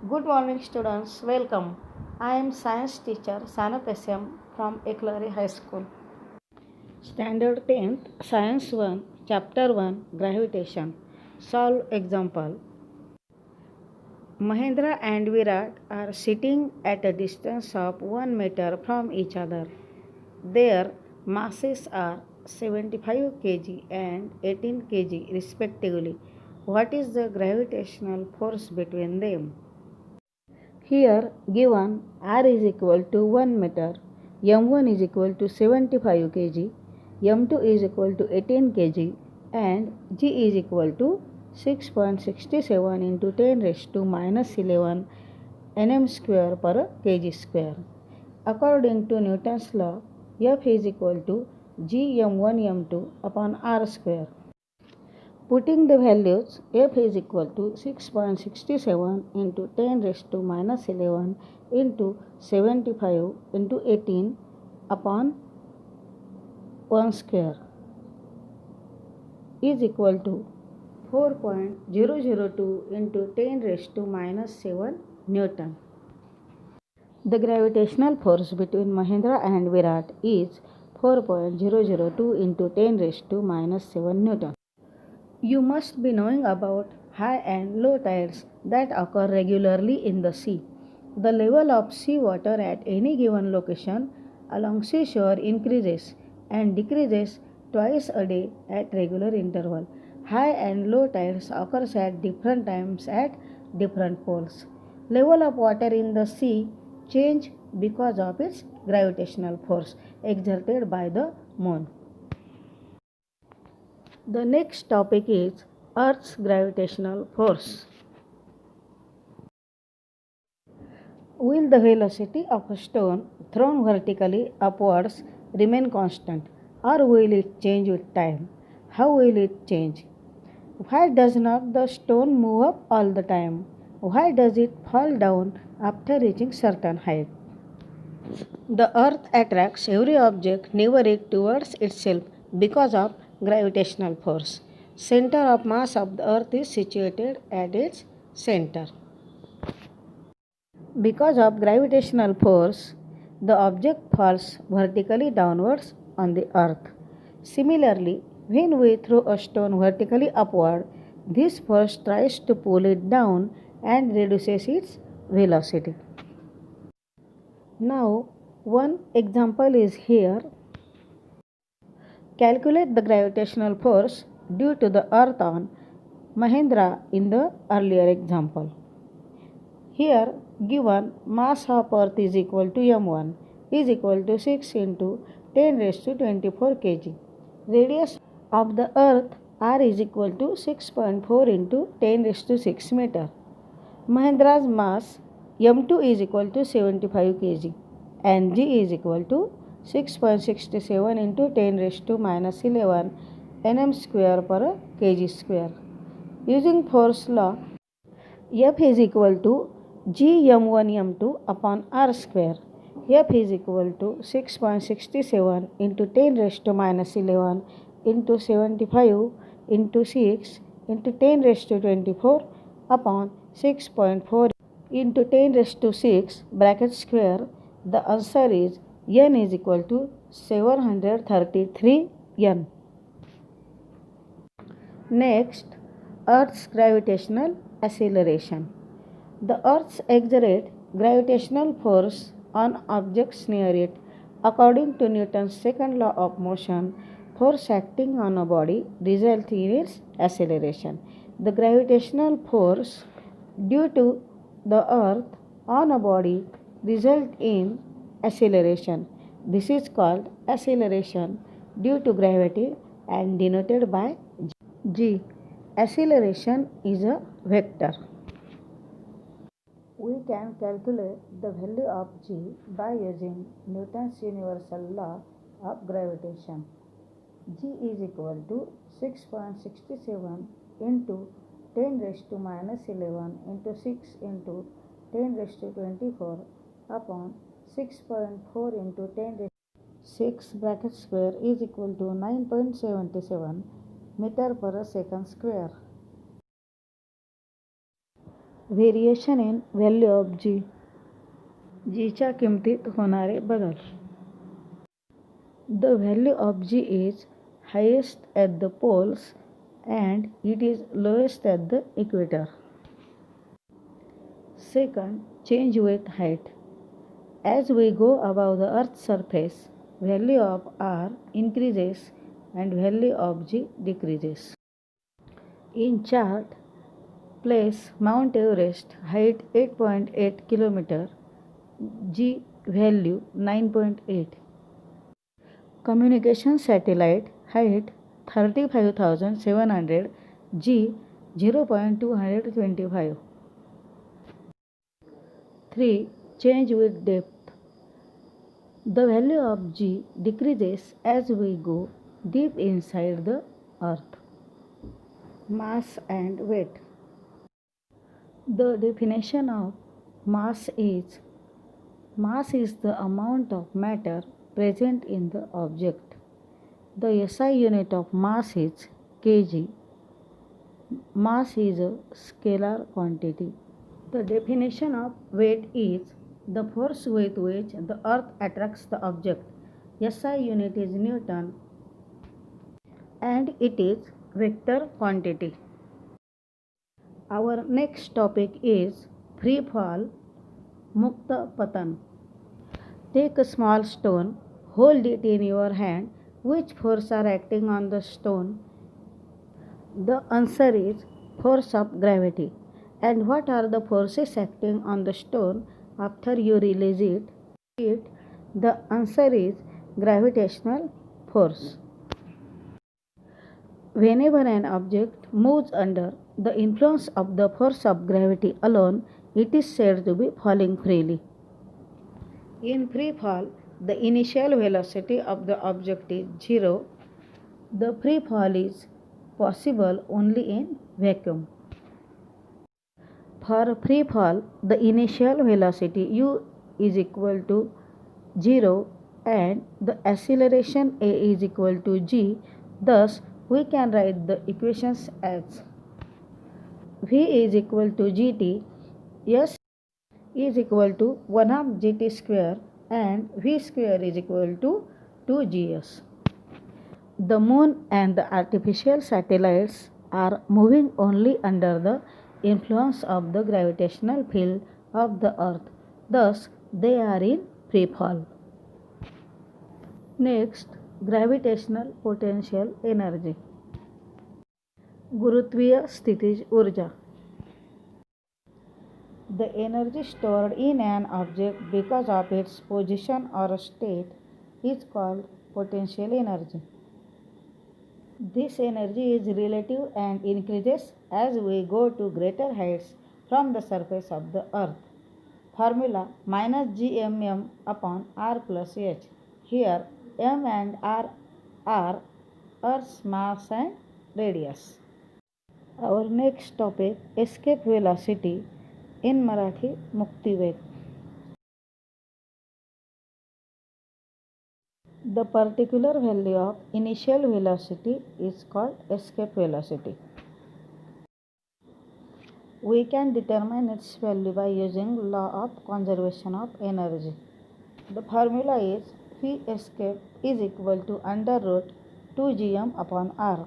Good morning, students. Welcome. I am science teacher Sanap SM from Eklari High School. Standard 10th, Science 1, Chapter 1, Gravitation. Solve example. Mahendra and Virat are sitting at a distance of 1 meter from each other. Their masses are 75 kg and 18 kg respectively. What is the gravitational force between them? Here given r is equal to 1 meter, m1 is equal to 75 kg, m2 is equal to 18 kg and g is equal to 6.67 into 10 raised to minus 11 nm square per kg square. According to Newton's law, F is equal to g m1 m2 upon r square. Putting the values, F is equal to 6.67 into 10 raised to minus 11 into 75 into 18 upon 1 square is equal to 4.002 into 10 raised to minus 7 Newton. The gravitational force between Mahendra and Virat is 4.002 into 10 raised to minus 7 Newton. You must be knowing about high and low tides that occur regularly in the sea. The level of sea water at any given location along seashore increases and decreases twice a day at regular interval. High and low tides occurs at different times at different poles. Level of water in the sea change because of its gravitational force exerted by the moon. The next topic is Earth's gravitational force. Will the velocity of a stone thrown vertically upwards remain constant, or will it change with time? How will it change? Why does not the stone move up all the time? Why does it fall down after reaching certain height? The earth attracts every object near it towards itself because of gravitational force. Center of mass of the earth is situated at its center. Because of gravitational force, the object falls vertically downwards on the earth. Similarly, when we throw a stone vertically upward, this force tries to pull it down and reduces its velocity. Now, one example is here. Calculate the gravitational force due to the earth on Mahendra in the earlier example. Here given mass of earth is equal to m1 is equal to 6 into 10 raised to 24 kg. Radius of the earth r is equal to 6.4 into 10 raised to 6 meter. Mahendra's mass m2 is equal to 75 kg and g is equal to 6.67 into 10 raised to minus 11 nm square per kg square. Using force law, F is equal to g m1 m2 upon r square. F is equal to 6.67 into 10 raised to minus 11 into 75 into 6 into 10 raised to 24 upon 6.4 into 10 raised to 6 bracket square. The answer is n is equal to 733 n. Next, Earth's gravitational acceleration. The Earth exerts gravitational force on objects near it. According to Newton's second law of motion, force acting on a body results in its acceleration. The gravitational force due to the earth on a body results in acceleration. This is called acceleration due to gravity and denoted by g. Acceleration is a vector. We can calculate the value of g by using Newton's universal law of gravitation. G is equal to 6.67 into 10 raised to minus 11 into 6 into 10 raised to 24 upon 6.4 into 10 raised to 6 bracket square is equal to 9.77 meter per second square. Variation in value of G, जीच्या किमतीत होणारे बदल. The value of G is highest at the poles and it is lowest at the equator. Second, change with height. As we go above the earth's surface, value of R increases and value of G decreases. In chart, place Mount Everest, height 8.8 km, G value 9.8. Communication satellite, height 35,700, G 0.225. 3. Change with depth. The value of G decreases as we go deep inside the earth. Mass and weight. The definition of mass is the amount of matter present in the object. The SI unit of mass is kg. Mass is a scalar quantity. The definition of weight is the force with which the earth attracts the object. SI unit is Newton and it is vector quantity. Our next topic is free fall, Mukta Patan. Take a small stone, hold it in your hand. Which forces are acting on the stone? The answer is force of gravity. And what are the forces acting on the stone after you release it? The answer is gravitational force. Whenever an object moves under the influence of the force of gravity alone, it is said to be falling freely. In free fall, the initial velocity of the object is 0. The free fall is possible only in vacuum. For free fall, the initial velocity u is equal to 0 and the acceleration a is equal to g. Thus, we can write the equations as v is equal to gt, s is equal to 1 half gt square and v square is equal to 2gs. The moon and the artificial satellites are moving only under the influence of the gravitational field of the earth. Thus, they are in free fall. Next, gravitational potential energy. गुरुत्वीय स्थितिज ऊर्जा. The energy stored in an object because of its position or state is called potential energy. This energy is relative and increases as we go to greater heights from the surface of the earth. Formula minus gmm upon r plus h. Here m and r are Earth's mass and radius. Our next topic, escape velocity, in Marathi मुक्तिवेग. The particular value of initial velocity is called escape velocity. We can determine its value by using law of conservation of energy. The formula is V escape is equal to under root 2 gm upon r.